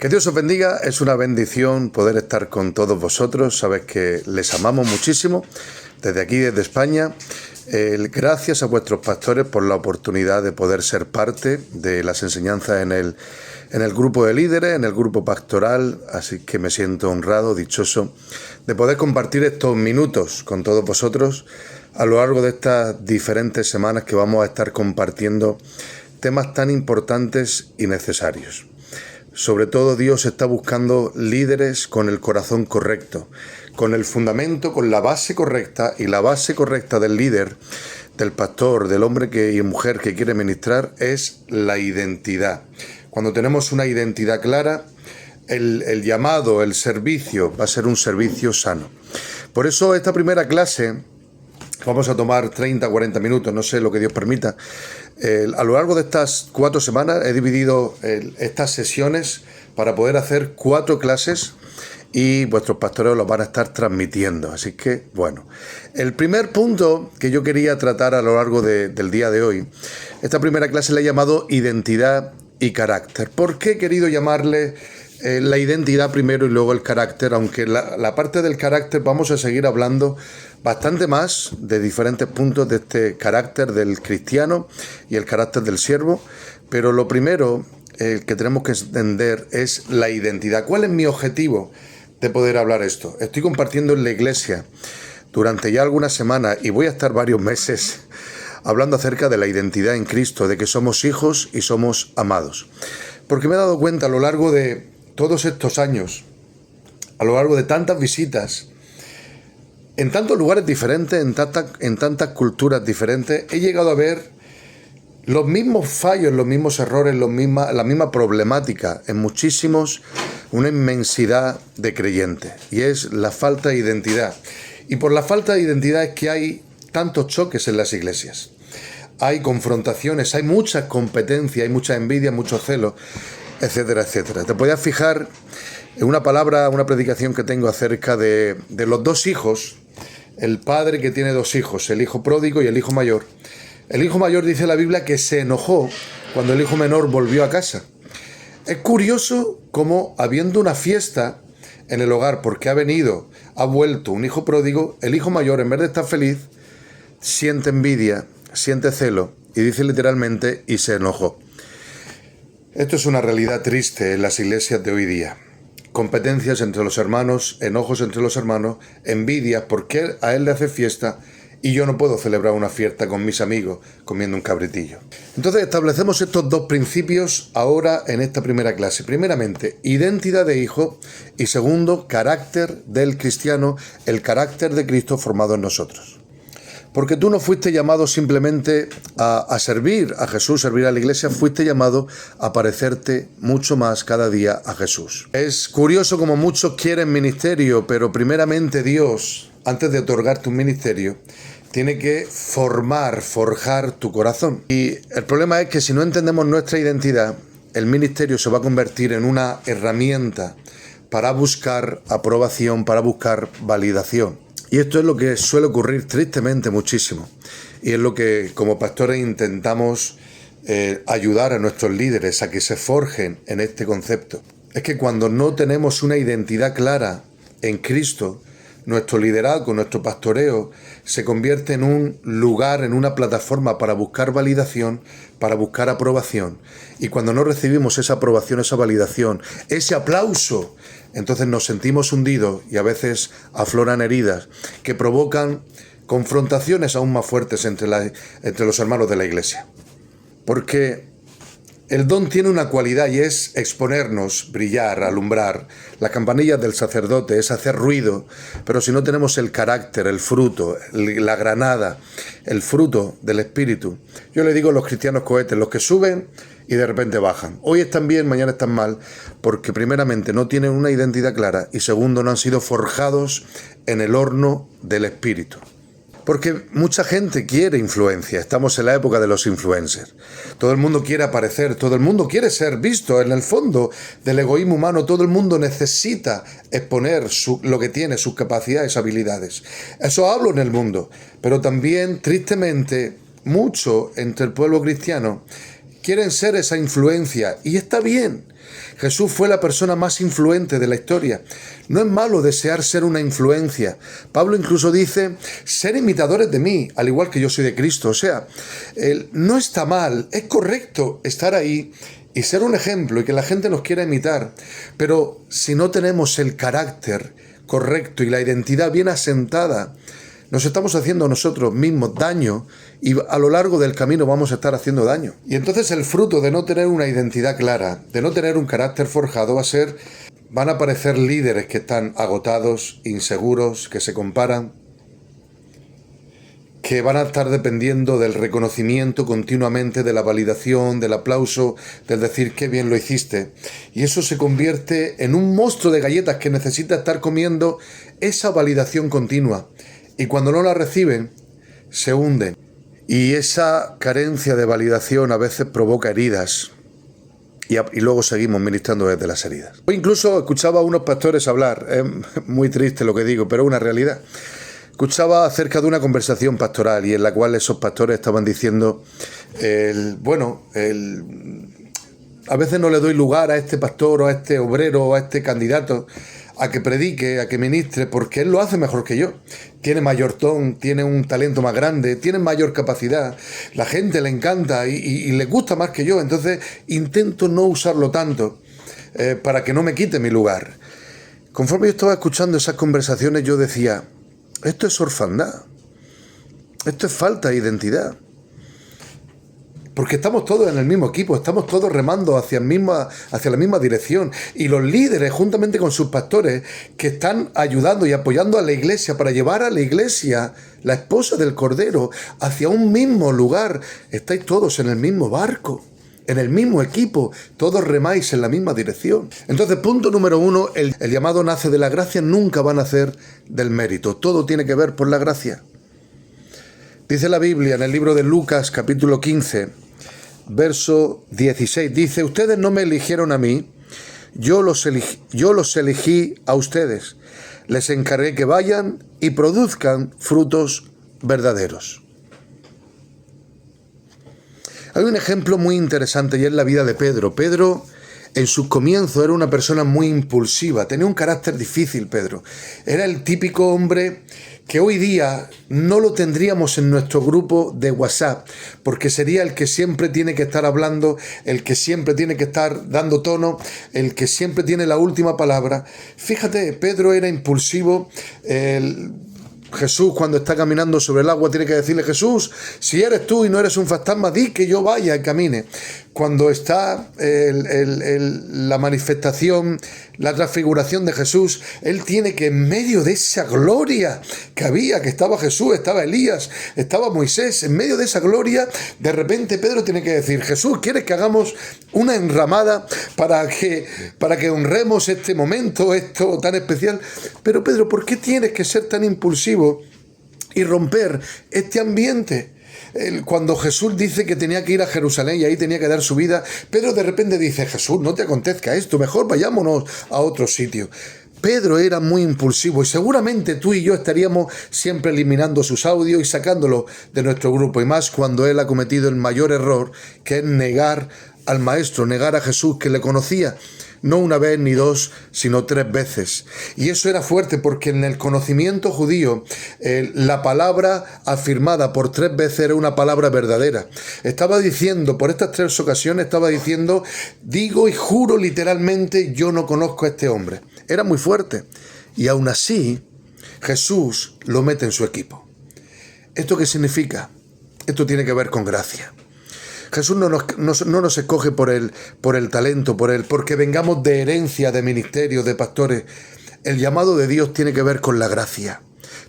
Que Dios os bendiga, es una bendición poder estar con todos vosotros. Sabes que les amamos muchísimo desde aquí, desde España. Gracias a vuestros pastores por la oportunidad de poder ser parte de las enseñanzas en el grupo de líderes, en el grupo pastoral. Así que me siento honrado, dichoso de poder compartir estos minutos con todos vosotros a lo largo de estas diferentes semanas que vamos a estar compartiendo temas tan importantes y necesarios. Sobre todo, Dios está buscando líderes con el corazón correcto, con el fundamento, con la base correcta, y la base correcta del líder, del pastor, del hombre y mujer que quiere ministrar es la identidad. Cuando tenemos una identidad clara, el llamado, el servicio va a ser un servicio sano. Por eso esta primera clase vamos a tomar 30, 40 minutos, no sé lo que Dios permita. A lo largo de estas 4 semanas he dividido estas sesiones para poder hacer 4 clases y vuestros pastores los van a estar transmitiendo. Así que, bueno, el primer punto que yo quería tratar a lo largo del día de hoy, esta primera clase la he llamado identidad y carácter. ¿Por qué he querido llamarle la identidad primero y luego el carácter? Aunque la parte del carácter vamos a seguir hablando bastante más de diferentes puntos de este carácter del cristiano y el carácter del siervo, pero lo primero que tenemos que entender es la identidad. ¿Cuál es mi objetivo de poder hablar esto? Estoy compartiendo en la iglesia durante ya algunas semanas y voy a estar varios meses hablando acerca de la identidad en Cristo, de que somos hijos y somos amados. Porque me he dado cuenta a lo largo de todos estos años, a lo largo de tantas visitas, en tantos lugares diferentes, en tantas culturas diferentes, he llegado a ver los mismos fallos, los mismos errores, la misma problemática en muchísimos, una inmensidad de creyentes, y es la falta de identidad. Y por la falta de identidad es que hay tantos choques en las iglesias. Hay confrontaciones, hay mucha competencia, hay mucha envidia, mucho celo, etcétera, etcétera. Te podías fijar en una palabra, una predicación que tengo acerca de los 2 hijos, el padre que tiene 2 hijos, el hijo pródigo y el hijo mayor. El hijo mayor, dice la Biblia, que se enojó cuando el hijo menor volvió a casa. Es curioso cómo, habiendo una fiesta en el hogar porque ha vuelto un hijo pródigo, el hijo mayor, en vez de estar feliz, siente envidia, siente celo, y dice literalmente, y se enojó. Esto es una realidad triste en las iglesias de hoy día. Competencias entre los hermanos, enojos entre los hermanos, envidia porque a él le hace fiesta y yo no puedo celebrar una fiesta con mis amigos comiendo un cabritillo. Entonces establecemos estos 2 principios ahora en esta primera clase. Primeramente, identidad de hijo, y segundo, carácter del cristiano, el carácter de Cristo formado en nosotros. Porque tú no fuiste llamado simplemente a servir a Jesús, servir a la iglesia, fuiste llamado a parecerte mucho más cada día a Jesús. Es curioso como muchos quieren ministerio, pero primeramente Dios, antes de otorgarte un ministerio, tiene que forjar tu corazón. Y el problema es que si no entendemos nuestra identidad, el ministerio se va a convertir en una herramienta para buscar aprobación, para buscar validación. Y esto es lo que suele ocurrir tristemente muchísimo. Y es lo que como pastores intentamos ayudar a nuestros líderes a que se forjen en este concepto. Es que cuando no tenemos una identidad clara en Cristo, nuestro liderazgo, nuestro pastoreo, se convierte en un lugar, en una plataforma para buscar validación, para buscar aprobación. Y cuando no recibimos esa aprobación, esa validación, ese aplauso, entonces nos sentimos hundidos y a veces afloran heridas que provocan confrontaciones aún más fuertes entre los hermanos de la iglesia. Porque el don tiene una cualidad y es exponernos, brillar, alumbrar. Las campanillas del sacerdote es hacer ruido, pero si no tenemos el carácter, el fruto, la granada, el fruto del Espíritu. Yo le digo a los cristianos cohetes, los que suben y de repente bajan. Hoy están bien, mañana están mal, porque primeramente no tienen una identidad clara y segundo no han sido forjados en el horno del Espíritu. Porque mucha gente quiere influencia, estamos en la época de los influencers. Todo el mundo quiere aparecer, todo el mundo quiere ser visto. En el fondo del egoísmo humano, todo el mundo necesita exponer lo que tiene, sus capacidades, habilidades. Eso hablo en el mundo, pero también, tristemente, mucho entre el pueblo cristiano quieren ser esa influencia, y está bien. Jesús fue la persona más influente de la historia. No es malo desear ser una influencia. Pablo incluso dice, ser imitadores de mí, al igual que yo soy de Cristo. O sea, no está mal, es correcto estar ahí y ser un ejemplo y que la gente nos quiera imitar. Pero si no tenemos el carácter correcto y la identidad bien asentada, nos estamos haciendo a nosotros mismos daño y a lo largo del camino vamos a estar haciendo daño. Y entonces el fruto de no tener una identidad clara, de no tener un carácter forjado, van a aparecer líderes que están agotados, inseguros, que se comparan, que van a estar dependiendo del reconocimiento continuamente, de la validación, del aplauso, del decir qué bien lo hiciste. Y eso se convierte en un monstruo de galletas que necesita estar comiendo esa validación continua. Y cuando no la reciben, se hunden. Y esa carencia de validación a veces provoca heridas. Y luego seguimos ministrando desde las heridas. Hoy incluso escuchaba a unos pastores hablar. Es muy triste lo que digo, pero es una realidad. Escuchaba acerca de una conversación pastoral y en la cual esos pastores estaban diciendo, a veces no le doy lugar a este pastor o a este obrero o a este candidato a que predique, a que ministre, porque él lo hace mejor que yo. Tiene mayor ton, tiene un talento más grande, tiene mayor capacidad, la gente le encanta y le gusta más que yo, entonces intento no usarlo tanto para que no me quite mi lugar. Conforme yo estaba escuchando esas conversaciones, yo decía, esto es orfandad, esto es falta de identidad. Porque estamos todos en el mismo equipo, estamos todos remando hacia la misma dirección. Y los líderes, juntamente con sus pastores, que están ayudando y apoyando a la iglesia para llevar a la iglesia, la esposa del Cordero, hacia un mismo lugar. Estáis todos en el mismo barco, en el mismo equipo, todos remáis en la misma dirección. Entonces, punto número 1, el llamado nace de la gracia, nunca va a nacer del mérito. Todo tiene que ver por la gracia. Dice la Biblia en el libro de Lucas, capítulo 15, verso 16, dice, ustedes no me eligieron a mí, yo los elegí a ustedes. Les encargué que vayan y produzcan frutos verdaderos. Hay un ejemplo muy interesante y es la vida de Pedro. Pedro, en sus comienzos, era una persona muy impulsiva, tenía un carácter difícil, Pedro. Era el típico hombre que hoy día no lo tendríamos en nuestro grupo de WhatsApp, porque sería el que siempre tiene que estar hablando, el que siempre tiene que estar dando tono, el que siempre tiene la última palabra. Fíjate, Pedro era impulsivo. Jesús, cuando está caminando sobre el agua, tiene que decirle, Jesús, si eres tú y no eres un fantasma, di que yo vaya y camine. Cuando está la manifestación, la transfiguración de Jesús, él tiene que, en medio de esa gloria que había, que estaba Jesús, estaba Elías, estaba Moisés, en medio de esa gloria, de repente Pedro tiene que decir, Jesús, ¿quieres que hagamos una enramada para que honremos este momento, esto tan especial? Pero Pedro, ¿por qué tienes que ser tan impulsivo y romper este ambiente? Cuando Jesús dice que tenía que ir a Jerusalén y ahí tenía que dar su vida, Pedro de repente dice, Jesús, no te acontezca esto, mejor vayámonos a otro sitio. Pedro era muy impulsivo y seguramente tú y yo estaríamos siempre eliminando sus audios y sacándolo de nuestro grupo, y más cuando él ha cometido el mayor error, que es negar al Maestro, negar a Jesús, que le conocía no una vez ni dos, sino 3 veces. Y eso era fuerte porque en el conocimiento judío la palabra afirmada por 3 veces era una palabra verdadera. Estaba diciendo, por estas 3 ocasiones, estaba diciendo, digo y juro literalmente, yo no conozco a este hombre. Era muy fuerte. Y aún así, Jesús lo mete en su equipo. ¿Esto qué significa? Esto tiene que ver con gracia. Jesús no nos escoge por el talento, porque vengamos de herencia, de ministerio, de pastores. El llamado de Dios tiene que ver con la gracia,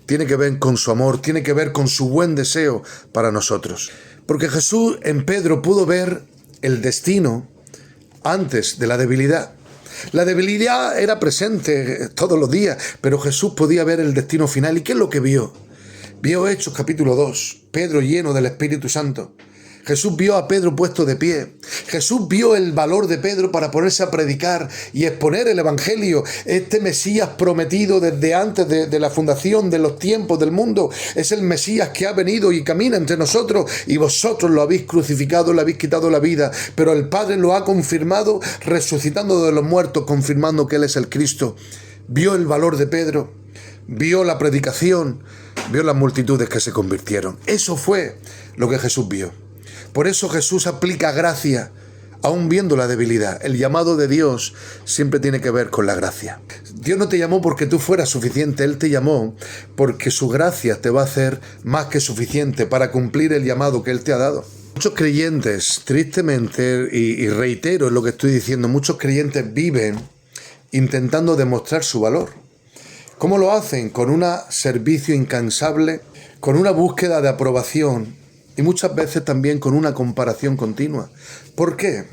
tiene que ver con su amor, tiene que ver con su buen deseo para nosotros. Porque Jesús en Pedro pudo ver el destino antes de la debilidad. La debilidad era presente todos los días, pero Jesús podía ver el destino final. ¿Y qué es lo que vio? Vio Hechos capítulo 2, Pedro lleno del Espíritu Santo, Jesús vio a Pedro puesto de pie. Jesús vio el valor de Pedro para ponerse a predicar y exponer el Evangelio. Este Mesías prometido desde antes de la fundación de los tiempos del mundo. Es el Mesías que ha venido y camina entre nosotros, y vosotros lo habéis crucificado, le habéis quitado la vida. Pero el Padre lo ha confirmado resucitando de los muertos, confirmando que Él es el Cristo. Vio el valor de Pedro, vio la predicación, vio las multitudes que se convirtieron. Eso fue lo que Jesús vio. Por eso Jesús aplica gracia, aún viendo la debilidad. El llamado de Dios siempre tiene que ver con la gracia. Dios no te llamó porque tú fueras suficiente, Él te llamó porque su gracia te va a hacer más que suficiente para cumplir el llamado que Él te ha dado. Muchos creyentes, tristemente, y reitero lo que estoy diciendo, muchos creyentes viven intentando demostrar su valor. ¿Cómo lo hacen? Con un servicio incansable, con una búsqueda de aprobación, y muchas veces también con una comparación continua. ¿Por qué?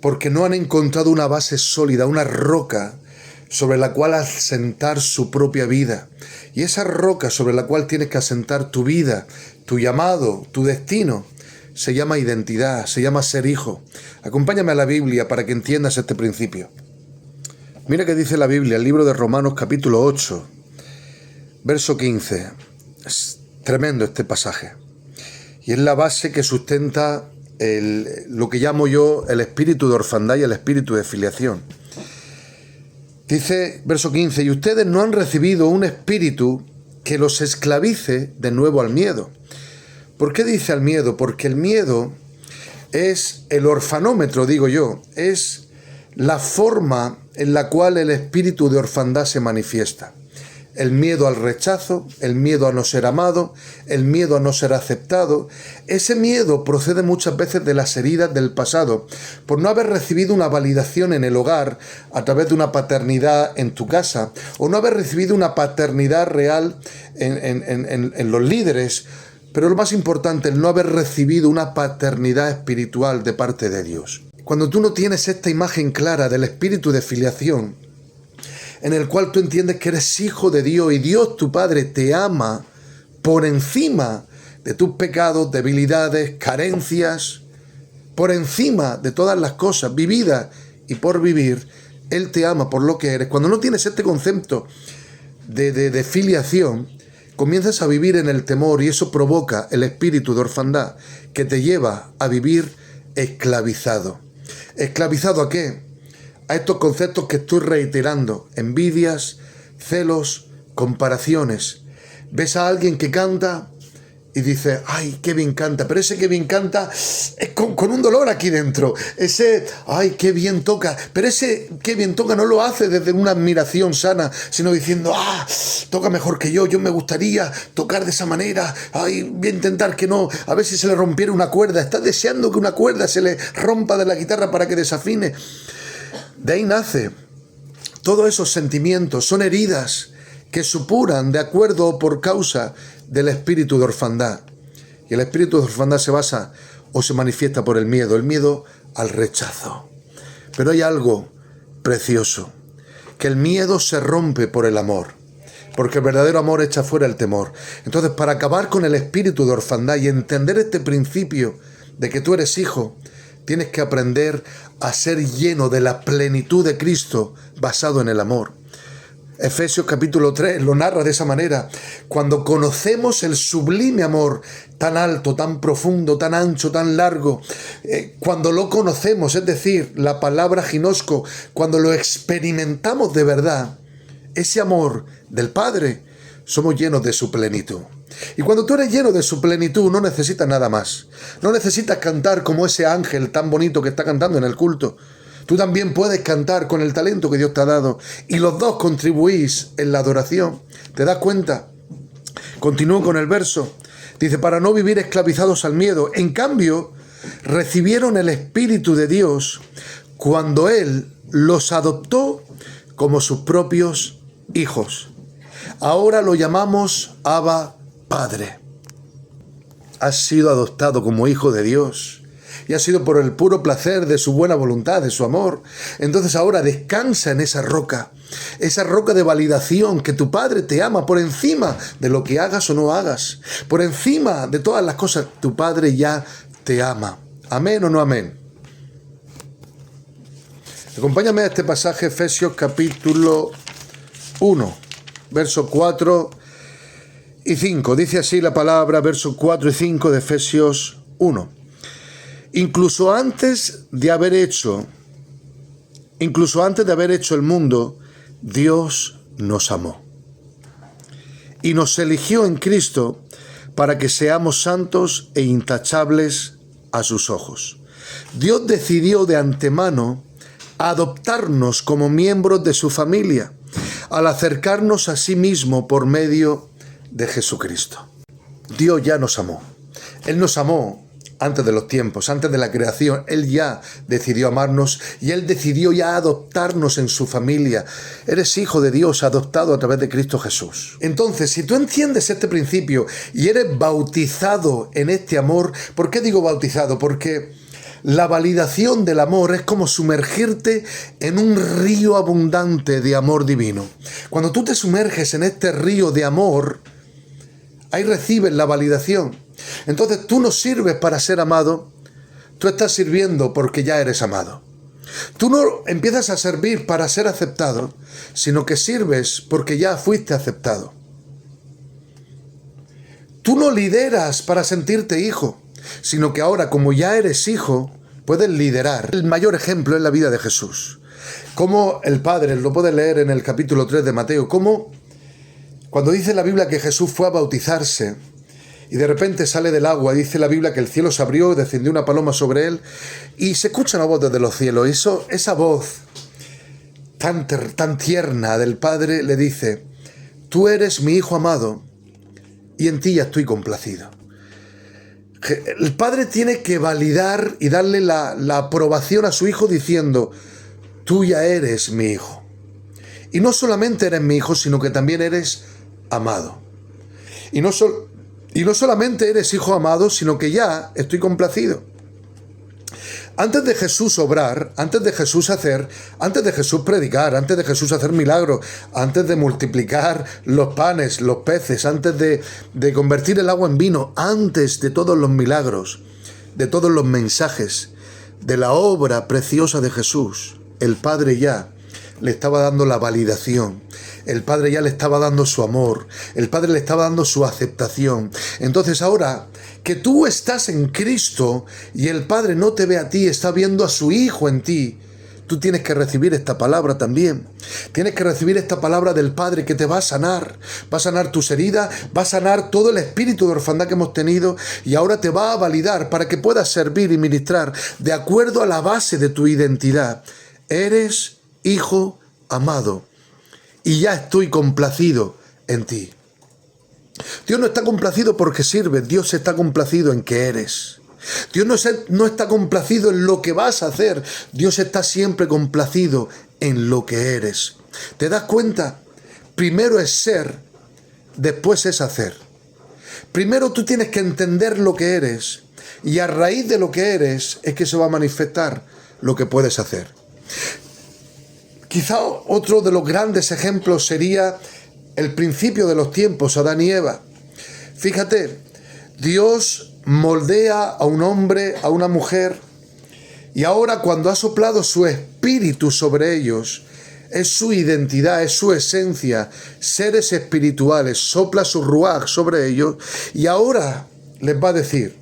Porque no han encontrado una base sólida, una roca sobre la cual asentar su propia vida. Y esa roca sobre la cual tienes que asentar tu vida, tu llamado, tu destino, se llama identidad, se llama ser hijo. Acompáñame a la Biblia para que entiendas este principio. Mira qué dice la Biblia, el libro de Romanos capítulo 8, verso 15. Es tremendo este pasaje. Y es la base que sustenta lo que llamo yo el espíritu de orfandad y el espíritu de filiación. Dice, verso 15, y ustedes no han recibido un espíritu que los esclavice de nuevo al miedo. ¿Por qué dice al miedo? Porque el miedo es el orfanómetro, digo yo, es la forma en la cual el espíritu de orfandad se manifiesta. El miedo al rechazo, el miedo a no ser amado, el miedo a no ser aceptado. Ese miedo procede muchas veces de las heridas del pasado, por no haber recibido una validación en el hogar a través de una paternidad en tu casa, o no haber recibido una paternidad real en los líderes, pero lo más importante, el no haber recibido una paternidad espiritual de parte de Dios. Cuando tú no tienes esta imagen clara del espíritu de filiación, en el cual tú entiendes que eres hijo de Dios y Dios tu Padre te ama por encima de tus pecados, debilidades, carencias, por encima de todas las cosas vividas y por vivir, Él te ama por lo que eres. Cuando no tienes este concepto de filiación, comienzas a vivir en el temor, y eso provoca el espíritu de orfandad que te lleva a vivir esclavizado. ¿Esclavizado a qué? A estos conceptos que estoy reiterando: envidias, celos, comparaciones. Ves a alguien que canta y dices, ay, qué bien canta, pero ese que bien canta es con un dolor aquí dentro. Ese, ay, qué bien toca, pero ese qué bien toca no lo hace desde una admiración sana, sino diciendo, toca mejor que yo me gustaría tocar de esa manera, ay, voy a intentar que no, a ver si se le rompiera una cuerda. Está deseando que una cuerda se le rompa de la guitarra para que desafine. De ahí nace. Todos esos sentimientos son heridas que supuran de acuerdo o por causa del espíritu de orfandad. Y el espíritu de orfandad se basa o se manifiesta por el miedo al rechazo. Pero hay algo precioso, que el miedo se rompe por el amor, porque el verdadero amor echa fuera el temor. Entonces, para acabar con el espíritu de orfandad y entender este principio de que tú eres hijo, tienes que aprender a ser lleno de la plenitud de Cristo basado en el amor. Efesios capítulo 3 lo narra de esa manera. Cuando conocemos el sublime amor tan alto, tan profundo, tan ancho, tan largo, cuando lo conocemos, es decir, la palabra ginosco, cuando lo experimentamos de verdad, ese amor del Padre, somos llenos de su plenitud. Y cuando tú eres lleno de su plenitud, no necesitas nada más. No necesitas cantar como ese ángel tan bonito que está cantando en el culto. Tú también puedes cantar con el talento que Dios te ha dado. Y los dos contribuís en la adoración. ¿Te das cuenta? Continúo con el verso. Dice, para no vivir esclavizados al miedo. En cambio, recibieron el Espíritu de Dios cuando Él los adoptó como sus propios hijos. Ahora lo llamamos Abba Padre. Has sido adoptado como hijo de Dios y ha sido por el puro placer de su buena voluntad, de su amor. Entonces ahora descansa en esa roca de validación, que tu Padre te ama por encima de lo que hagas o no hagas, por encima de todas las cosas. Tu Padre ya te ama. ¿Amén o no amén? Acompáñame a este pasaje, Efesios capítulo 1, versos 4 y 5. Dice así la palabra, versos 4 y 5 de Efesios 1. Incluso antes de haber hecho el mundo, Dios nos amó y nos eligió en Cristo para que seamos santos e intachables a sus ojos. Dios decidió de antemano adoptarnos como miembros de su familia al acercarnos a sí mismo por medio de Jesucristo. Dios ya nos amó. Él nos amó antes de los tiempos, antes de la creación. Él ya decidió amarnos y Él decidió ya adoptarnos en su familia. Eres hijo de Dios, adoptado a través de Cristo Jesús. Entonces, si tú entiendes este principio y eres bautizado en este amor, ¿por qué digo bautizado? Porque la validación del amor es como sumergirte en un río abundante de amor divino. Cuando tú te sumerges en este río de amor, ahí recibes la validación. Entonces tú no sirves para ser amado, tú estás sirviendo porque ya eres amado. Tú no empiezas a servir para ser aceptado, sino que sirves porque ya fuiste aceptado. Tú no lideras para sentirte hijo, sino que ahora, como ya eres hijo, puedes liderar. El mayor ejemplo es la vida de Jesús. Como el Padre, lo puedes leer en el capítulo 3 de Mateo, como cuando dice la Biblia que Jesús fue a bautizarse y de repente sale del agua, dice la Biblia que el cielo se abrió, descendió una paloma sobre él y se escucha una voz desde los cielos. Esa voz tan tierna del Padre le dice: tú eres mi Hijo amado y en ti ya estoy complacido. El Padre tiene que validar y darle la aprobación a su Hijo diciendo: tú ya eres mi Hijo. Y no solamente eres mi Hijo, sino que también eres amado. Y no solamente eres hijo amado, sino que ya estoy complacido. Antes de Jesús obrar, antes de Jesús hacer, antes de Jesús predicar, antes de Jesús hacer milagros, antes de multiplicar los panes, los peces, antes de convertir el agua en vino, antes de todos los milagros, de todos los mensajes, de la obra preciosa de Jesús, el Padre ya le estaba dando la validación. El Padre ya le estaba dando su amor. El Padre le estaba dando su aceptación. Entonces ahora que tú estás en Cristo y el Padre no te ve a ti, está viendo a su Hijo en ti, tú tienes que recibir esta palabra también. Tienes que recibir esta palabra del Padre que te va a sanar. Va a sanar tus heridas, va a sanar todo el espíritu de orfandad que hemos tenido y ahora te va a validar para que puedas servir y ministrar de acuerdo a la base de tu identidad. Eres Hijo amado y ya estoy complacido en ti. Dios no está complacido porque sirves, Dios está complacido en que eres. Dios no está complacido en lo que vas a hacer, Dios está siempre complacido en lo que eres. ¿Te das cuenta? Primero es ser, después es hacer. Primero tú tienes que entender lo que eres y a raíz de lo que eres es que se va a manifestar lo que puedes hacer. Quizá otro de los grandes ejemplos sería el principio de los tiempos, Adán y Eva. Fíjate, Dios moldea a un hombre, a una mujer, y ahora cuando ha soplado su espíritu sobre ellos, es su identidad, es su esencia, seres espirituales, sopla su ruaj sobre ellos, y ahora les va a decir,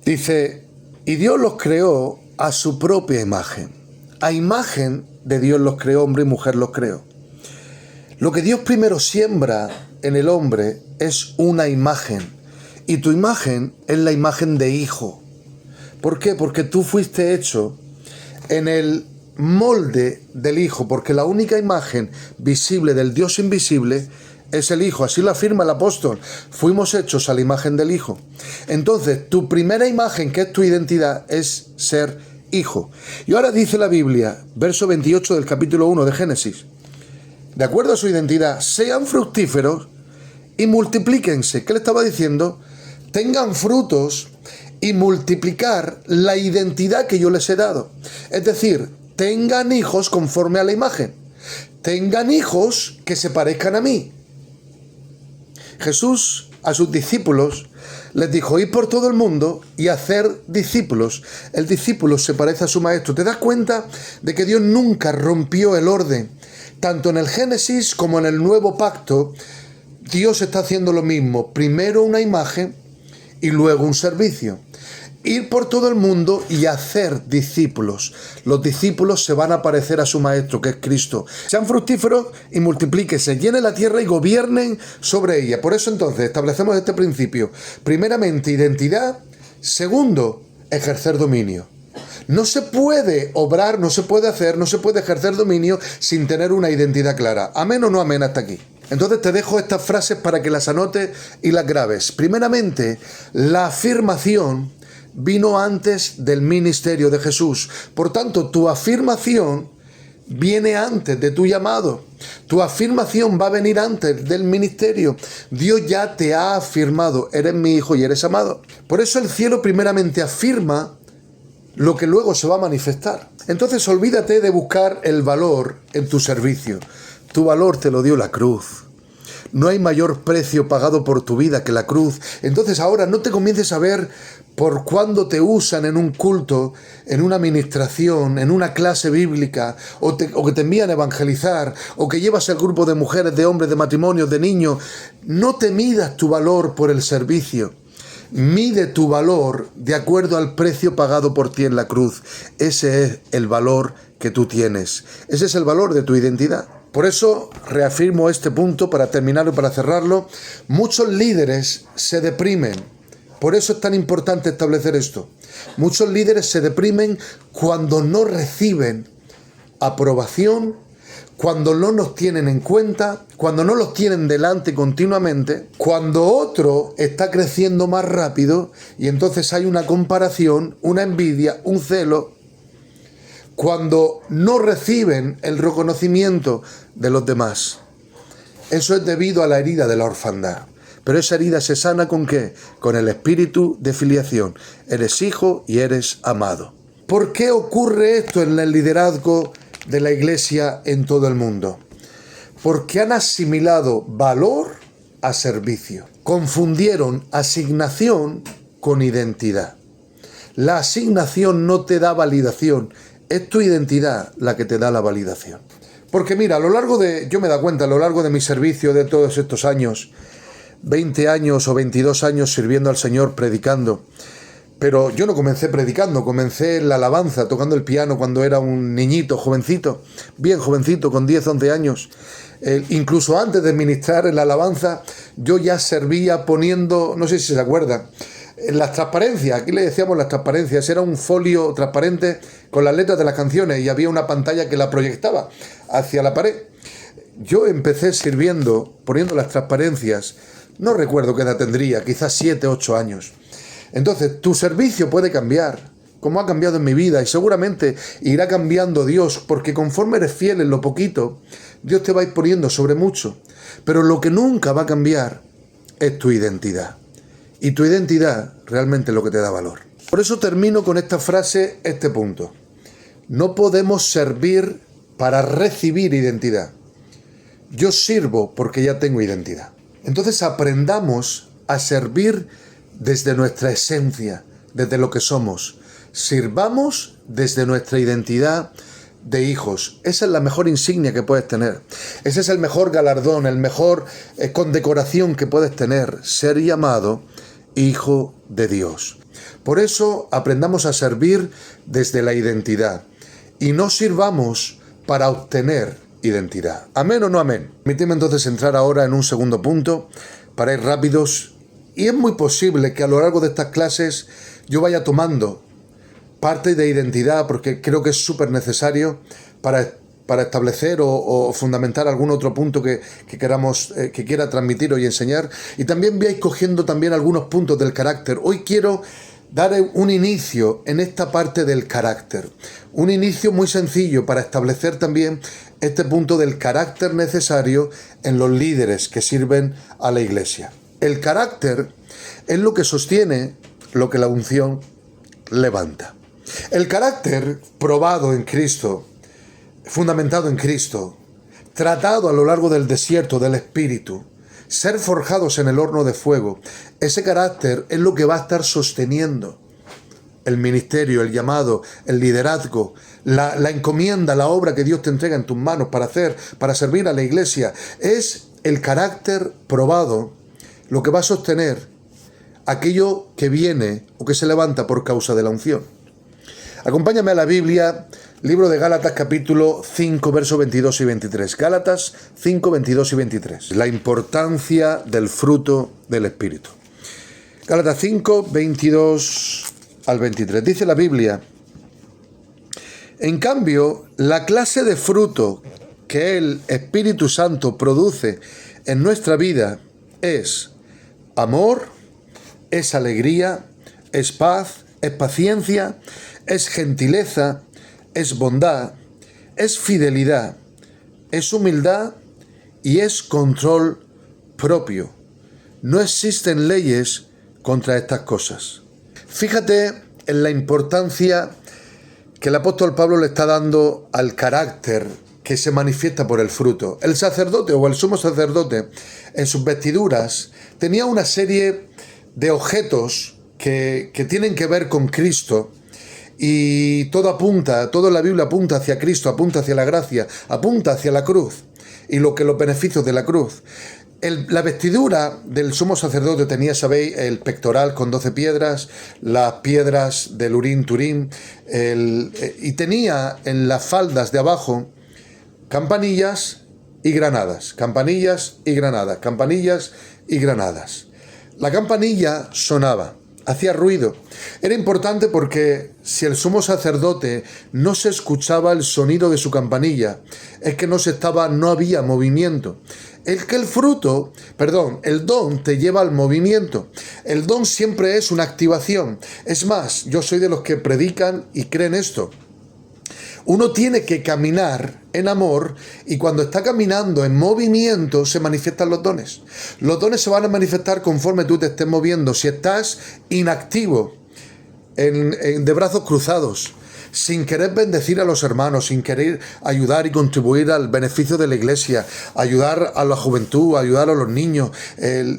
dice, y Dios los creó a su propia imagen. A imagen de Dios los creó, hombre y mujer los creó. Lo que Dios primero siembra en el hombre es una imagen. Y tu imagen es la imagen de hijo. ¿Por qué? Porque tú fuiste hecho en el molde del Hijo. Porque la única imagen visible del Dios invisible es el Hijo. Así lo afirma el apóstol. Fuimos hechos a la imagen del Hijo. Entonces, tu primera imagen, que es tu identidad, es ser hijo. Y ahora dice la Biblia, verso 28 del capítulo 1 de Génesis, de acuerdo a su identidad, sean fructíferos y multiplíquense. ¿Qué le estaba diciendo? Tengan frutos y multiplicar la identidad que yo les he dado. Es decir, tengan hijos conforme a la imagen. Tengan hijos que se parezcan a mí. Jesús a sus discípulos les dijo, id por todo el mundo y hacer discípulos. El discípulo se parece a su maestro. ¿Te das cuenta de que Dios nunca rompió el orden? Tanto en el Génesis como en el Nuevo Pacto, Dios está haciendo lo mismo. Primero una imagen y luego un servicio. Ir por todo el mundo y hacer discípulos. Los discípulos se van a parecer a su maestro, que es Cristo. Sean fructíferos y multiplíquense, llenen la tierra y gobiernen sobre ella. Por eso entonces establecemos este principio. Primeramente, identidad. Segundo, ejercer dominio. No se puede obrar, no se puede hacer, no se puede ejercer dominio sin tener una identidad clara. ¿Amén o no amén hasta aquí? Entonces te dejo estas frases para que las anotes y las grabes. Primeramente, la afirmación vino antes del ministerio de Jesús. Por tanto, tu afirmación viene antes de tu llamado. Tu afirmación va a venir antes del ministerio. Dios ya te ha afirmado. Eres mi hijo y eres amado. Por eso el cielo primeramente afirma lo que luego se va a manifestar. Entonces olvídate de buscar el valor en tu servicio. Tu valor te lo dio la cruz. No hay mayor precio pagado por tu vida que la cruz. Entonces ahora no te comiences a ver por cuándo te usan en un culto, en una administración, en una clase bíblica, o que te envían a evangelizar, o que llevas el grupo de mujeres, de hombres, de matrimonios, de niños. No te midas tu valor por el servicio. Mide tu valor de acuerdo al precio pagado por ti en la cruz. Ese es el valor que tú tienes. Ese es el valor de tu identidad. Por eso reafirmo este punto para terminarlo y para cerrarlo. Muchos líderes se deprimen. Por eso es tan importante establecer esto. Muchos líderes se deprimen cuando no reciben aprobación, cuando no nos tienen en cuenta, cuando no los tienen delante continuamente, cuando otro está creciendo más rápido y entonces hay una comparación, una envidia, un celo, cuando no reciben el reconocimiento de los demás. Eso es debido a la herida de la orfandad. Pero esa herida se sana ¿con qué? Con el espíritu de filiación. Eres hijo y eres amado. ¿Por qué ocurre esto en el liderazgo de la iglesia en todo el mundo? Porque han asimilado valor a servicio. Confundieron asignación con identidad. La asignación no te da validación. Es tu identidad la que te da la validación. Porque mira, yo me he dado cuenta, a lo largo de mi servicio de todos estos años, 20 años o 22 años sirviendo al Señor, predicando. Pero yo no comencé predicando, comencé en la alabanza, tocando el piano cuando era un niñito, jovencito, bien jovencito, con 10, 11 años. Incluso antes de ministrar en la alabanza, yo ya servía poniendo, no sé si se acuerdan, las transparencias, aquí le decíamos las transparencias, era un folio transparente con las letras de las canciones y había una pantalla que la proyectaba hacia la pared. Yo empecé sirviendo, poniendo las transparencias, no recuerdo qué edad tendría, quizás 7, 8 años. Entonces, tu servicio puede cambiar, como ha cambiado en mi vida, y seguramente irá cambiando Dios, porque conforme eres fiel en lo poquito, Dios te va a ir poniendo sobre mucho. Pero lo que nunca va a cambiar es tu identidad. Y tu identidad realmente es lo que te da valor. Por eso termino con esta frase, este punto. No podemos servir para recibir identidad. Yo sirvo porque ya tengo identidad. Entonces aprendamos a servir desde nuestra esencia, desde lo que somos. Sirvamos desde nuestra identidad de hijos. Esa es la mejor insignia que puedes tener. Ese es el mejor galardón, el mejor condecoración que puedes tener. Ser llamado hijo de Dios. Por eso aprendamos a servir desde la identidad. Y no sirvamos para obtener identidad. ¿Amén o no amén? Permíteme entonces entrar ahora en un segundo punto para ir rápidos. Y es muy posible que a lo largo de estas clases yo vaya tomando parte de identidad porque creo que es súper necesario para establecer o fundamentar algún otro punto que quiera transmitir y enseñar. Y también voy a ir cogiendo también algunos puntos del carácter. Hoy quiero dar un inicio en esta parte del carácter. Un inicio muy sencillo para establecer también este punto del carácter necesario en los líderes que sirven a la iglesia. El carácter es lo que sostiene lo que la unción levanta. El carácter probado en Cristo, fundamentado en Cristo, tratado a lo largo del desierto del Espíritu, ser forjados en el horno de fuego. Ese carácter es lo que va a estar sosteniendo el ministerio, el llamado, el liderazgo, la encomienda, la obra que Dios te entrega en tus manos para hacer, para servir a la iglesia. Es el carácter probado lo que va a sostener aquello que viene o que se levanta por causa de la unción. Acompáñame a la Biblia, libro de Gálatas capítulo 5, versos 22 y 23. Gálatas 5, 22 y 23. La importancia del fruto del Espíritu. Gálatas 5, 22 al 23. Dice la Biblia: en cambio, la clase de fruto que el Espíritu Santo produce en nuestra vida es amor, es alegría, es paz, es paciencia, es gentileza, es bondad, es fidelidad, es humildad y es control propio. No existen leyes contra estas cosas. Fíjate en la importancia que el apóstol Pablo le está dando al carácter que se manifiesta por el fruto. El sacerdote o el sumo sacerdote en sus vestiduras tenía una serie de objetos que tienen que ver con Cristo, y todo en la Biblia apunta hacia Cristo, apunta hacia la gracia, apunta hacia la cruz y los beneficios de la cruz. La vestidura del sumo sacerdote tenía, sabéis, el pectoral con 12 piedras, las piedras del Urim Turim, y tenía en las faldas de abajo campanillas y granadas, campanillas y granadas, campanillas y granadas. La campanilla sonaba, hacía ruido. Era importante porque si el sumo sacerdote no se escuchaba el sonido de su campanilla, es que no había movimiento. El don te lleva al movimiento. El don siempre es una activación. Es más, yo soy de los que predican y creen esto. Uno tiene que caminar en amor, y cuando está caminando en movimiento se manifiestan los dones. Los dones se van a manifestar conforme tú te estés moviendo. Si estás inactivo, de brazos cruzados, sin querer bendecir a los hermanos, sin querer ayudar y contribuir al beneficio de la iglesia, ayudar a la juventud, ayudar a los niños,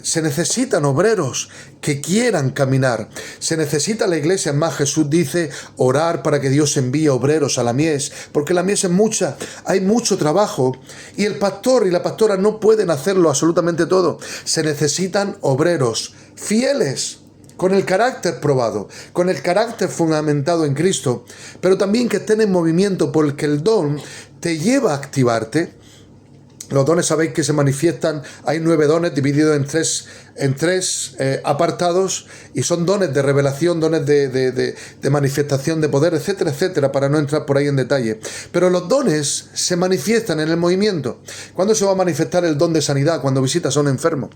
se necesitan obreros que quieran caminar. Se necesita la iglesia. Más, Jesús dice orar para que Dios envíe obreros a la mies, porque la mies es mucha, hay mucho trabajo, y el pastor y la pastora no pueden hacerlo absolutamente todo. Se necesitan obreros fieles, con el carácter probado, con el carácter fundamentado en Cristo, pero también que estén en movimiento, porque el don te lleva a activarte. Los dones, sabéis que se manifiestan, hay 9 dones divididos en tres apartados, y son dones de revelación, dones de manifestación de poder, etcétera, etcétera, para no entrar por ahí en detalle. Pero los dones se manifiestan en el movimiento. ¿Cuándo se va a manifestar el don de sanidad? Cuando visitas a un enfermo.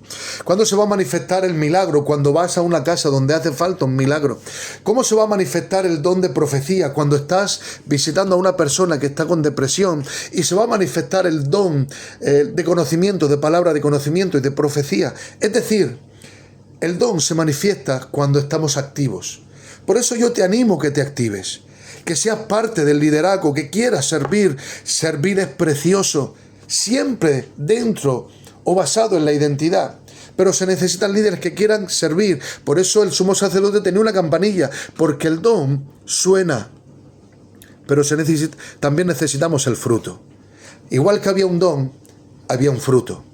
¿Cuándo se va a manifestar el milagro? Cuando vas a una casa donde hace falta un milagro. ¿Cómo se va a manifestar el don de profecía? Cuando estás visitando a una persona que está con depresión, y se va a manifestar el don de conocimiento, de palabra de conocimiento y de profecía. Es decir, el don se manifiesta cuando estamos activos. Por eso yo te animo que te actives, que seas parte del liderazgo, que quieras servir. Servir es precioso, siempre dentro o basado en la identidad. Pero se necesitan líderes que quieran servir. Por eso el sumo sacerdote tenía una campanilla, porque el don suena. Pero también necesitamos el fruto. Igual que había un don, había un fruto.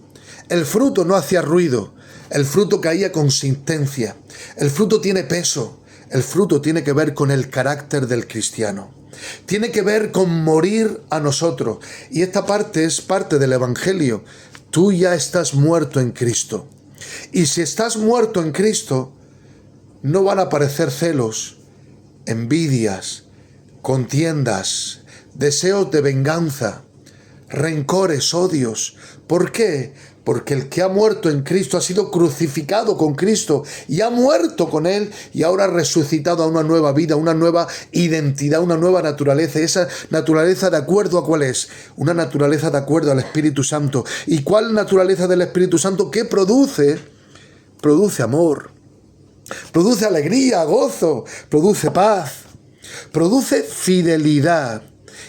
El fruto no hacía ruido, el fruto caía consistencia, el fruto tiene peso, el fruto tiene que ver con el carácter del cristiano. Tiene que ver con morir a nosotros. Y esta parte es parte del Evangelio. Tú ya estás muerto en Cristo. Y si estás muerto en Cristo, no van a aparecer celos, envidias, contiendas, deseos de venganza, rencores, odios. ¿Por qué? Porque el que ha muerto en Cristo ha sido crucificado con Cristo y ha muerto con Él, y ahora ha resucitado a una nueva vida, una nueva identidad, una nueva naturaleza. ¿Y esa naturaleza de acuerdo a cuál es? Una naturaleza de acuerdo al Espíritu Santo. ¿Y cuál naturaleza del Espíritu Santo? ¿Qué produce? Produce amor, produce alegría, gozo, produce paz, produce fidelidad.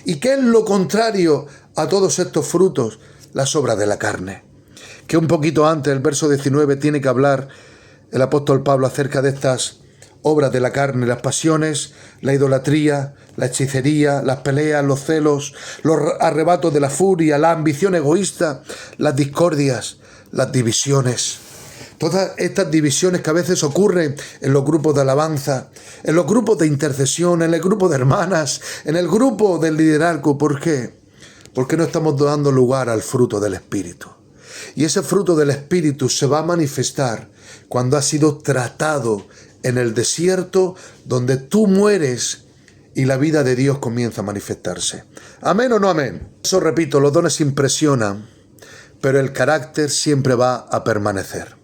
¿Y qué es lo contrario a todos estos frutos? Las obras de la carne. que un poquito antes, el verso 19, tiene que hablar el apóstol Pablo acerca de estas obras de la carne, las pasiones, la idolatría, la hechicería, las peleas, los celos, los arrebatos de la furia, la ambición egoísta, las discordias, las divisiones. Todas estas divisiones que a veces ocurren en los grupos de alabanza, en los grupos de intercesión, en el grupo de hermanas, en el grupo del liderazgo. ¿Por qué? Porque no estamos dando lugar al fruto del Espíritu. Y ese fruto del Espíritu se va a manifestar cuando ha sido tratado en el desierto, donde tú mueres y la vida de Dios comienza a manifestarse. ¿Amén o no amén? Eso repito, los dones impresionan, pero el carácter siempre va a permanecer.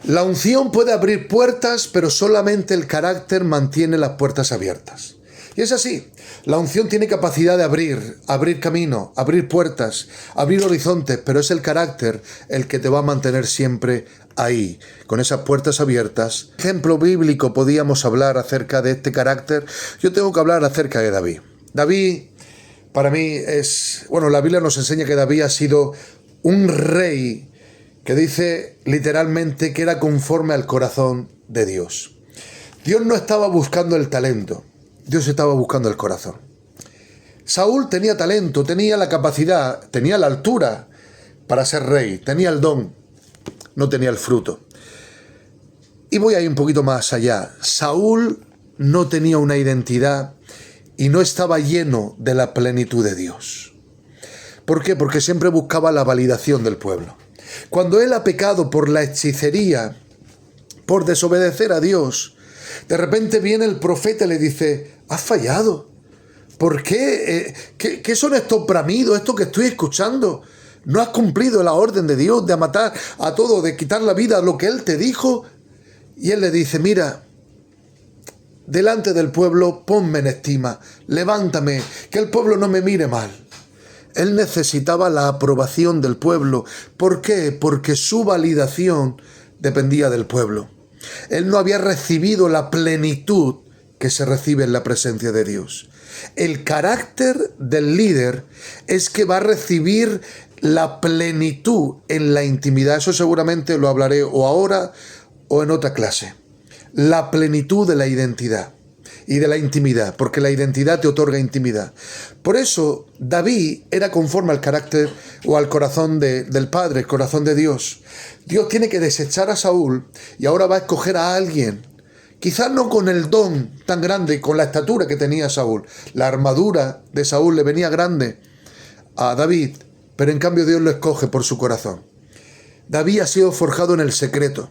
La unción puede abrir puertas, pero solamente el carácter mantiene las puertas abiertas. Y es así, la unción tiene capacidad de abrir camino, abrir puertas, abrir horizontes, pero es el carácter el que te va a mantener siempre ahí, con esas puertas abiertas. Ejemplo bíblico, podíamos hablar acerca de este carácter. Yo tengo que hablar acerca de David. David, para mí la Biblia nos enseña que David ha sido un rey que dice literalmente que era conforme al corazón de Dios. Dios no estaba buscando el talento, Dios estaba buscando el corazón. Saúl tenía talento, tenía la capacidad, tenía la altura para ser rey, tenía el don, no tenía el fruto. Y voy a ir un poquito más allá. Saúl no tenía una identidad y no estaba lleno de la plenitud de Dios. ¿Por qué? Porque siempre buscaba la validación del pueblo. Cuando él ha pecado por la hechicería, por desobedecer a Dios, de repente viene el profeta y le dice: has fallado. ¿Por qué? ¿Qué son estos bramidos, esto que estoy escuchando? No has cumplido la orden de Dios de matar a todo, de quitar la vida, lo que Él te dijo. Y Él le dice: mira, delante del pueblo ponme en estima, levántame, que el pueblo no me mire mal. Él necesitaba la aprobación del pueblo. ¿Por qué? Porque su validación dependía del pueblo. Él no había recibido la plenitud que se recibe en la presencia de Dios. El carácter del líder es que va a recibir la plenitud en la intimidad. Eso seguramente lo hablaré o ahora o en otra clase. La plenitud de la identidad y de la intimidad, porque la identidad te otorga intimidad. Por eso David era conforme al carácter o al corazón del Padre, el corazón de Dios. Dios tiene que desechar a Saúl y ahora va a escoger a alguien, quizás no con el don tan grande, con la estatura que tenía Saúl. La armadura de Saúl le venía grande a David, pero en cambio Dios lo escoge por su corazón. David ha sido forjado en el secreto.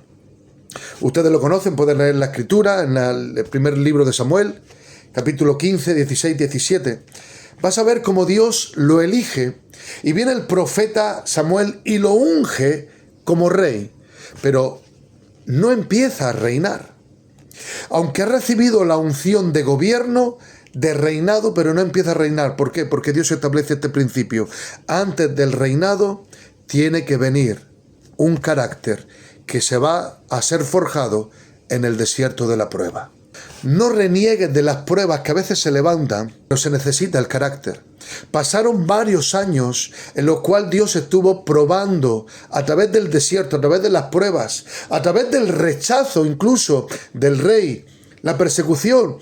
Ustedes lo conocen, pueden leer la escritura en el primer libro de Samuel, capítulo 15, 16, 17. Vas a ver cómo Dios lo elige y viene el profeta Samuel y lo unge como rey, pero no empieza a reinar. Aunque ha recibido la unción de gobierno, de reinado, pero no empieza a reinar. ¿Por qué? Porque Dios establece este principio. Antes del reinado tiene que venir un carácter que se va a ser forjado en el desierto de la prueba. No reniegues de las pruebas que a veces se levantan, pero se necesita el carácter. Pasaron varios años en los cuales Dios estuvo probando a través del desierto, a través de las pruebas, a través del rechazo incluso del rey, la persecución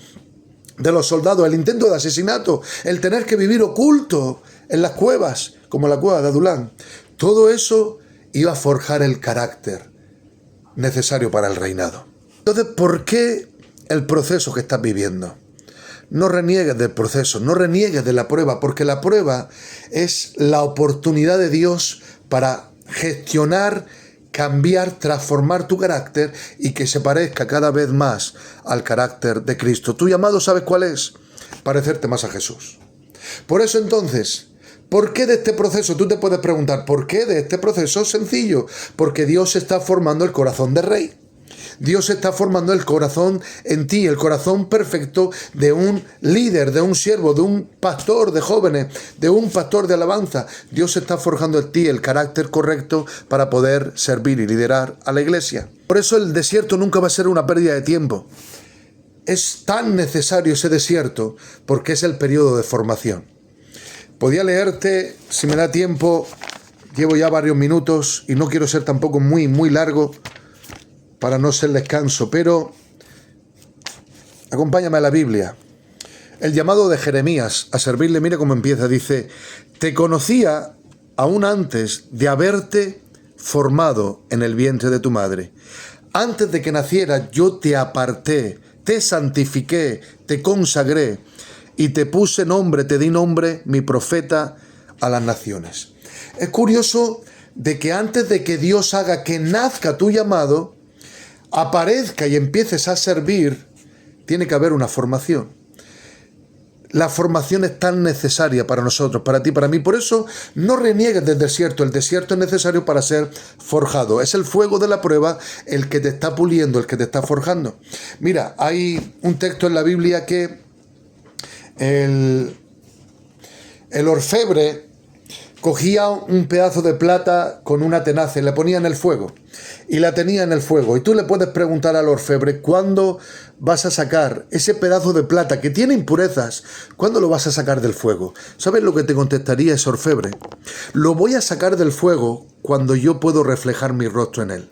de los soldados, el intento de asesinato, el tener que vivir oculto en las cuevas, como la cueva de Adulán. Todo eso iba a forjar el carácter necesario para el reinado. Entonces, ¿por qué el proceso que estás viviendo? No reniegues del proceso, no reniegues de la prueba, porque la prueba es la oportunidad de Dios para gestionar, cambiar, transformar tu carácter y que se parezca cada vez más al carácter de Cristo. Tu llamado, ¿sabes cuál es? Parecerte más a Jesús. Por eso entonces, ¿por qué de este proceso? Tú te puedes preguntar, ¿por qué de este proceso? Sencillo, porque Dios está formando el corazón de rey. Dios está formando el corazón en ti, el corazón perfecto de un líder, de un siervo, de un pastor de jóvenes, de un pastor de alabanza. Dios está forjando en ti el carácter correcto para poder servir y liderar a la iglesia. Por eso el desierto nunca va a ser una pérdida de tiempo. Es tan necesario ese desierto porque es el periodo de formación. Podía leerte, si me da tiempo, Llevo ya varios minutos y no quiero ser tampoco muy largo para no ser descanso, pero acompáñame a la Biblia. El llamado de Jeremías a servirle, mira cómo empieza, dice: te conocía aún antes de haberte formado en el vientre de tu madre. Antes de que nacieras yo te aparté, te santifiqué, te consagré y te puse nombre, te di nombre, mi profeta a las naciones. Es curioso de que antes de que Dios haga que nazca tu llamado, aparezca y empieces a servir, tiene que haber una formación. La formación es tan necesaria para nosotros, para ti, para mí. Por eso no reniegues del desierto. El desierto es necesario para ser forjado. Es el fuego de la prueba el que te está puliendo, el que te está forjando. Mira, hay un texto en la Biblia que el orfebre cogía un pedazo de plata con una tenaza y le ponía en el fuego. Y la tenía en el fuego. Y tú le puedes preguntar al orfebre: ¿cuándo vas a sacar ese pedazo de plata que tiene impurezas? ¿Cuándo lo vas a sacar del fuego? ¿Sabes lo que te contestaría ese orfebre? Lo voy a sacar del fuego cuando yo puedo reflejar mi rostro en él.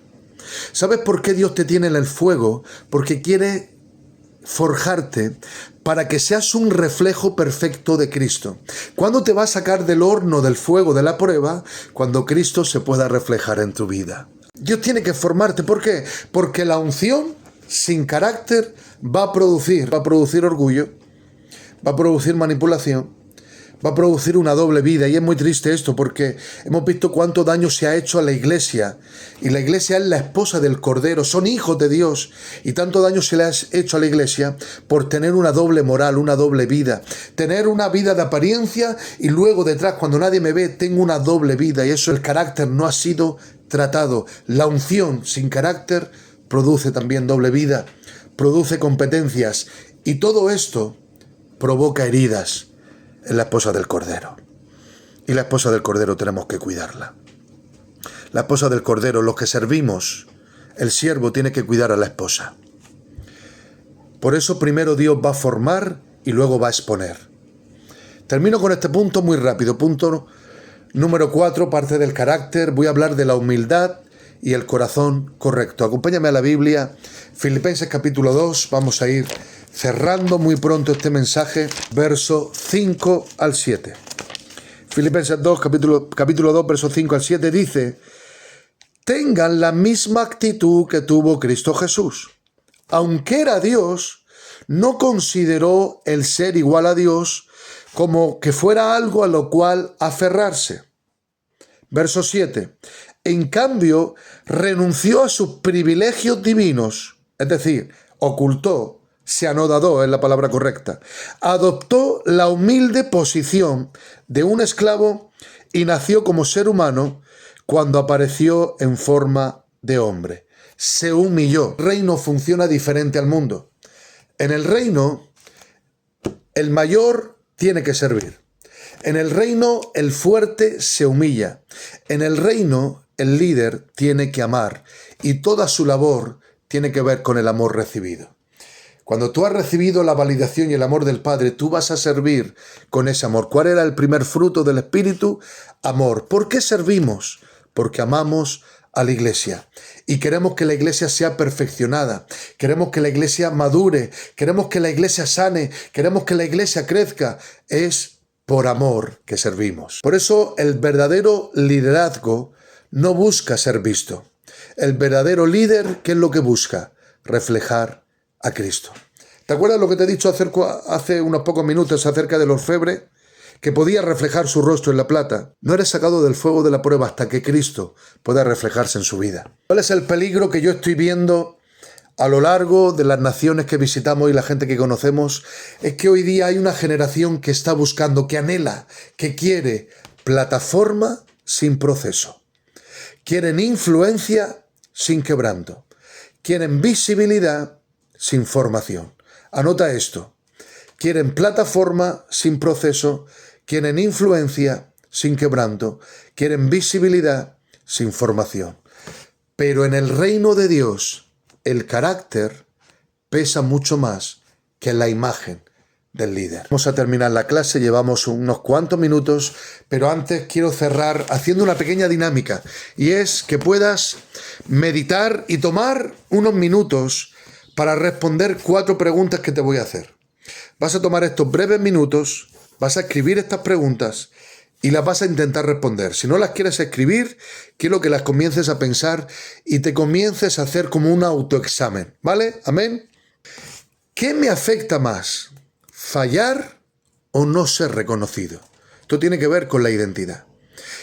¿Sabes por qué Dios te tiene en el fuego? Porque quiere forjarte para que seas un reflejo perfecto de Cristo. ¿Cuándo te va a sacar del horno, del fuego, de la prueba? Cuando Cristo se pueda reflejar en tu vida. Dios tiene que formarte. ¿Por qué? Porque la unción sin carácter va a producir orgullo, va a producir manipulación, va a producir una doble vida. Y es muy triste esto, porque hemos visto cuánto daño se ha hecho a la iglesia. Y la iglesia es la esposa del Cordero, son hijos de Dios. Y tanto daño se le ha hecho a la iglesia por tener una doble moral, una doble vida. Tener una vida de apariencia y luego detrás, cuando nadie me ve, tengo una doble vida. Y eso, el carácter no ha sido tratado. La unción sin carácter produce también doble vida, produce competencias. Y todo esto provoca heridas en la esposa del Cordero. Y la esposa del Cordero tenemos que cuidarla. La esposa del Cordero, los que servimos, el siervo tiene que cuidar a la esposa. Por eso primero Dios va a formar y luego va a exponer. Termino con este punto muy rápido. Punto número 4, parte del carácter. Voy a hablar de la humildad y el corazón correcto. Acompáñame a la Biblia, Filipenses capítulo 2, vamos a ir cerrando muy pronto este mensaje, verso 5 al 7. Filipenses 2, capítulo 2, verso 5 al 7 dice: tengan la misma actitud que tuvo Cristo Jesús. Aunque era Dios, no consideró el ser igual a Dios como que fuera algo a lo cual aferrarse. Verso 7. En cambio, renunció a sus privilegios divinos, es decir, ocultó, se anodadó, es la palabra correcta. Adoptó la humilde posición de un esclavo y nació como ser humano cuando apareció en forma de hombre. Se humilló. El reino funciona diferente al mundo. En el reino, el mayor tiene que servir. En el reino, el fuerte se humilla. En el reino, el líder tiene que amar. Y toda su labor tiene que ver con el amor recibido. Cuando tú has recibido la validación y el amor del Padre, tú vas a servir con ese amor. ¿Cuál era el primer fruto del Espíritu? Amor. ¿Por qué servimos? Porque amamos a la iglesia. Y queremos que la iglesia sea perfeccionada. Queremos que la iglesia madure. Queremos que la iglesia sane. Queremos que la iglesia crezca. Es por amor que servimos. Por eso el verdadero liderazgo no busca ser visto. El verdadero líder, ¿qué es lo que busca? Reflejar a Cristo. ¿Te acuerdas lo que te he dicho hace unos pocos minutos acerca del orfebre? Que podía reflejar su rostro en la plata. No eres sacado del fuego de la prueba hasta que Cristo pueda reflejarse en su vida. ¿Cuál es el peligro que yo estoy viendo a lo largo de las naciones que visitamos y la gente que conocemos? Es que hoy día hay una generación que está buscando, que anhela, que quiere plataforma sin proceso. Quieren influencia sin quebranto. Quieren visibilidad sin formación. Anota esto. Quieren plataforma sin proceso, quieren influencia sin quebranto, quieren visibilidad sin formación. Pero en el reino de Dios, el carácter pesa mucho más que la imagen del líder. Vamos a terminar la clase, llevamos unos cuantos minutos, pero antes quiero cerrar haciendo una pequeña dinámica, y es que puedas meditar y tomar unos minutos para responder 4 preguntas que te voy a hacer. Vas a tomar estos breves minutos, vas a escribir estas preguntas y las vas a intentar responder. Si no las quieres escribir, quiero que las comiences a pensar y te comiences a hacer como un autoexamen, ¿vale? ¿Amén? ¿Qué me afecta más? ¿Fallar o no ser reconocido? Esto tiene que ver con la identidad.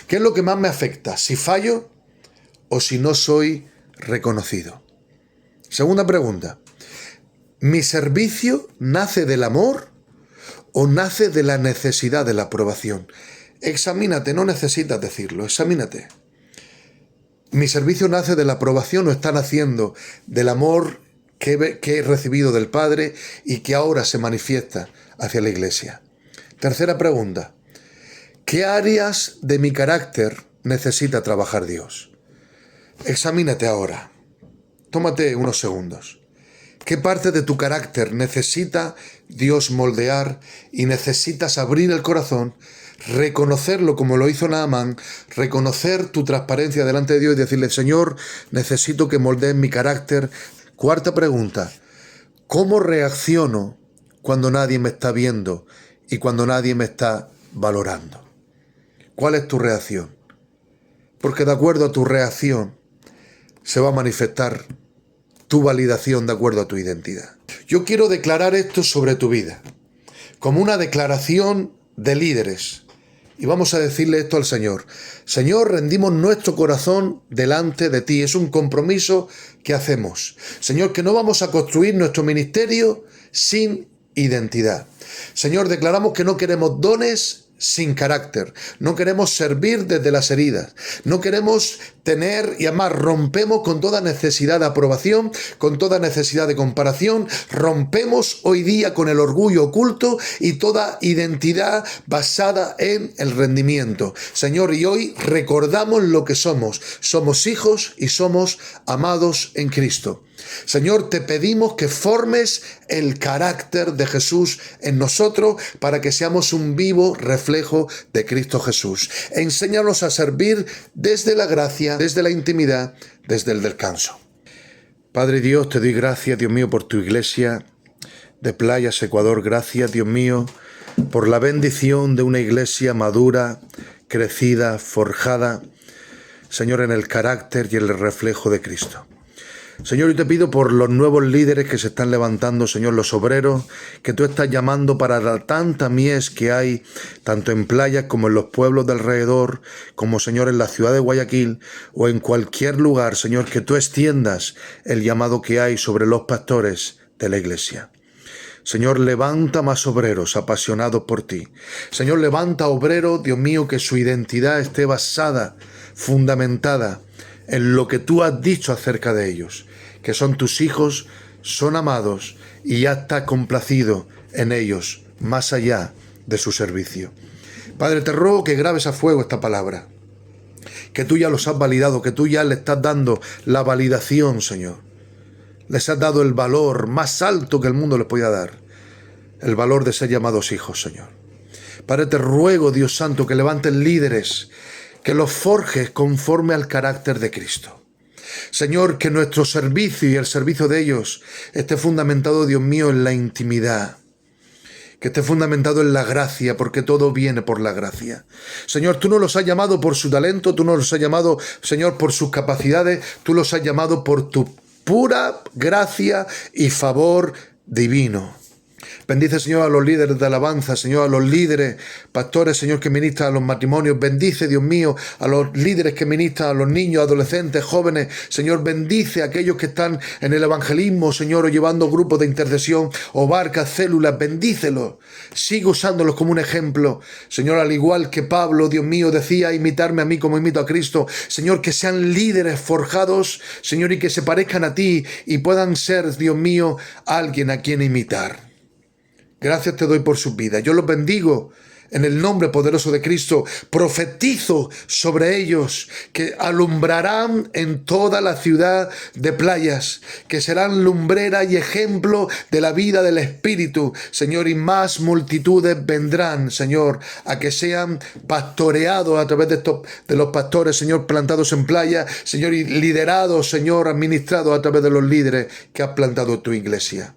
¿Qué es lo que más me afecta? ¿Si fallo o si no soy reconocido? Segunda pregunta. ¿Mi servicio nace del amor o nace de la necesidad de la aprobación? Examínate, no necesitas decirlo, examínate. ¿Mi servicio nace de la aprobación o está naciendo del amor que he recibido del Padre y que ahora se manifiesta hacia la Iglesia? Tercera pregunta. ¿Qué áreas de mi carácter necesita trabajar Dios? Examínate ahora. Tómate unos segundos. ¿Qué parte de tu carácter necesita Dios moldear y necesitas abrir el corazón, reconocerlo como lo hizo Naamán, reconocer tu transparencia delante de Dios y decirle, Señor, necesito que moldees mi carácter? Cuarta pregunta, ¿cómo reacciono cuando nadie me está viendo y cuando nadie me está valorando? ¿Cuál es tu reacción? Porque de acuerdo a tu reacción se va a manifestar tu validación de acuerdo a tu identidad. Yo quiero declarar esto sobre tu vida, como una declaración de líderes. Y vamos a decirle esto al Señor. Señor, rendimos nuestro corazón delante de ti. Es un compromiso que hacemos. Señor, que no vamos a construir nuestro ministerio sin identidad. Señor, declaramos que no queremos dones sin carácter. No queremos servir desde las heridas. No queremos tener, y además rompemos con toda necesidad de aprobación, con toda necesidad de comparación. Rompemos hoy día con el orgullo oculto y toda identidad basada en el rendimiento. Señor, y hoy recordamos lo que somos. Somos hijos y somos amados en Cristo. Señor, te pedimos que formes el carácter de Jesús en nosotros para que seamos un vivo reflejo de Cristo Jesús. Enséñanos a servir desde la gracia, desde la intimidad, desde el descanso. Padre Dios, te doy gracias, Dios mío, por tu iglesia de Playas, Ecuador. Gracias, Dios mío, por la bendición de una iglesia madura, crecida, forjada, Señor, en el carácter y el reflejo de Cristo. Señor, yo te pido por los nuevos líderes que se están levantando, Señor, los obreros, que tú estás llamando para la tanta mies que hay, tanto en Playas como en los pueblos de alrededor, como, Señor, en la ciudad de Guayaquil o en cualquier lugar, Señor, que tú extiendas el llamado que hay sobre los pastores de la iglesia. Señor, levanta más obreros apasionados por ti. Señor, levanta obreros, Dios mío, que su identidad esté basada, fundamentada en lo que tú has dicho acerca de ellos, que son tus hijos, son amados y ya está complacido en ellos, más allá de su servicio. Padre, te ruego que grabes a fuego esta palabra, que tú ya los has validado, que tú ya le estás dando la validación, Señor. Les has dado el valor más alto que el mundo les podía dar, el valor de ser llamados hijos, Señor. Padre, te ruego, Dios Santo, que levantes líderes, que los forjes conforme al carácter de Cristo. Señor, que nuestro servicio y el servicio de ellos esté fundamentado, Dios mío, en la intimidad. Que esté fundamentado en la gracia, porque todo viene por la gracia. Señor, tú no los has llamado por su talento, tú no los has llamado, Señor, por sus capacidades, tú los has llamado por tu pura gracia y favor divino. Bendice, Señor, a los líderes de alabanza, Señor, a los líderes, pastores, Señor, que ministran a los matrimonios. Bendice, Dios mío, a los líderes que ministran a los niños, adolescentes, jóvenes. Señor, bendice a aquellos que están en el evangelismo, Señor, o llevando grupos de intercesión o barcas, células. Bendícelos. Sigue usándolos como un ejemplo. Señor, al igual que Pablo, Dios mío, decía, imitarme a mí como imito a Cristo. Señor, que sean líderes forjados, Señor, y que se parezcan a ti y puedan ser, Dios mío, alguien a quien imitar. Gracias te doy por sus vidas. Yo los bendigo En el nombre poderoso de Cristo, profetizo sobre ellos que alumbrarán en toda la ciudad de Playas, que serán lumbrera y ejemplo de la vida del Espíritu, Señor, y más multitudes vendrán, Señor, a que sean pastoreados a través de los pastores, Señor, plantados en Playa, Señor, y liderados, Señor, administrados a través de los líderes que has plantado tu iglesia.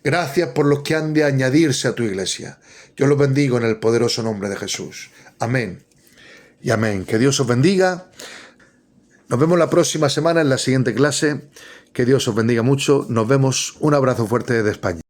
Gracias por los que han de añadirse a tu iglesia. Yo los bendigo en el poderoso nombre de Jesús. Amén y amén. Que Dios os bendiga. Nos vemos la próxima semana en la siguiente clase. Que Dios os bendiga mucho. Nos vemos. Un abrazo fuerte desde España.